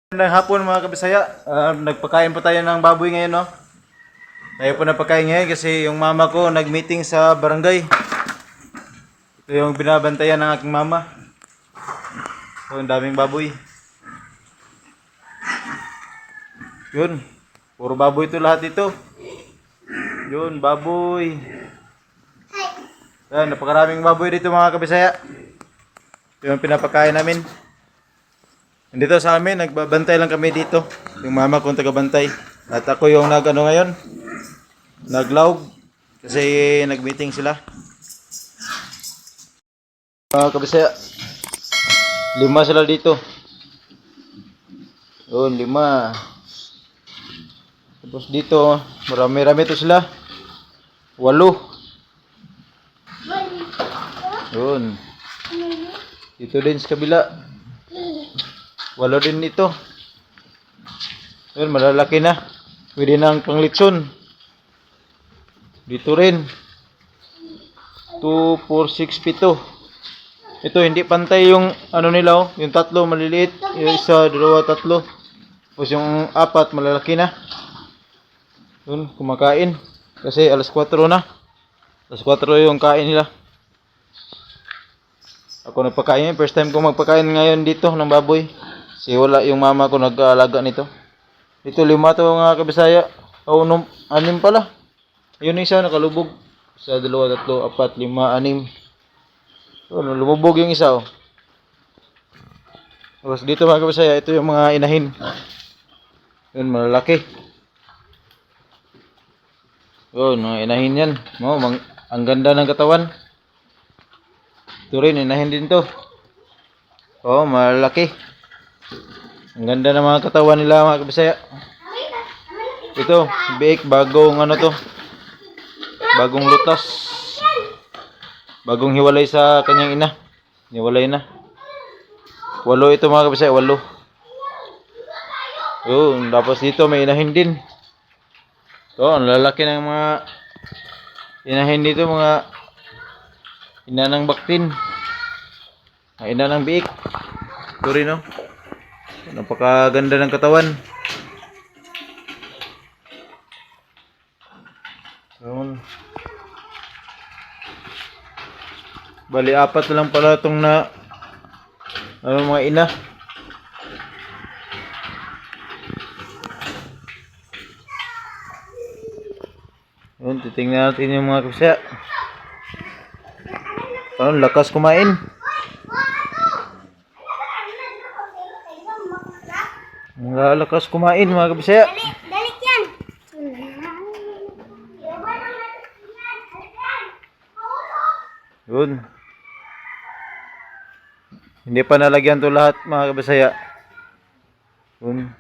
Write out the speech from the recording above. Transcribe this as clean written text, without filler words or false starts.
Magandang hapon mga kabisaya. Nagpakain po tayo ng baboy ngayon, no? Tayo po napakain ngayon kasi yung mama ko nag-meeting sa barangay. Ito yung binabantayan ng aking mama. So, ang daming baboy. Yun. Puro baboy ito lahat ito. Yun, baboy. Yan, napakaraming baboy dito mga kabisaya. Ito yung pinapakain namin. Dito sa amin, nagbabantay lang kami dito. Yung mama kong tagabantay. At ako yung nag-ano ngayon, naglaog. Kasi nag-meeting sila. Mga kabisaya, 5 sila dito. Yun, 5. Tapos dito, marami-rami to sila. 8. Yun. Dito din sa kabila. 8 din ito. Yun, malalaki na. Pwede nang panglitson. Dito rin. 2, 4, 6, 7. Ito, hindi pantay yung ano nila, oh. Yung 3, maliliit. Yung 1, 2, 3. Tapos yung 4, malalaki na. Yun, kumakain. Kasi alas 4 na. Alas 4 yung kain nila. Ako nagpakain. First time ko magpakain ngayon dito ng baboy. Kasi wala yung mama ko nag-aalaga nito. Dito 5 to mga kabisaya. O, 6 pala. Yun isa nakalubog. 1, 2, 3, 4, 5, 6. So, lumubog yung isa, oh. Tapos dito mga kabisaya, ito yung mga inahin. Yun, malalaki. Yun, mga inahin yan. Ang ganda ng katawan. Ito rin, inahin din to. Oh, malalaki. Ang ganda ng mga katawan nila mga kabisaya. Ito, biik, bagong ano to. Bagong lutas. Bagong hiwalay sa kanyang ina. Hiwalay na. 8 ito mga kabisaya, 8. Yun, tapos dito may inahin din. So, ang lalaki ng mga inahin dito, mga ina ng baktin. Mga ina ng biik. Ito rin, no? Napakaganda ng katawan. Yun. Bali, 4 lang pala itong na ano, mga ina. Yun, titingnan natin yung mga kabisaya. Parang lakas kumain. Mga lakas kumain mga kabisaya. Dalik yan. Yun. Hindi pa nalagyan to lahat mga kabisaya. Yun.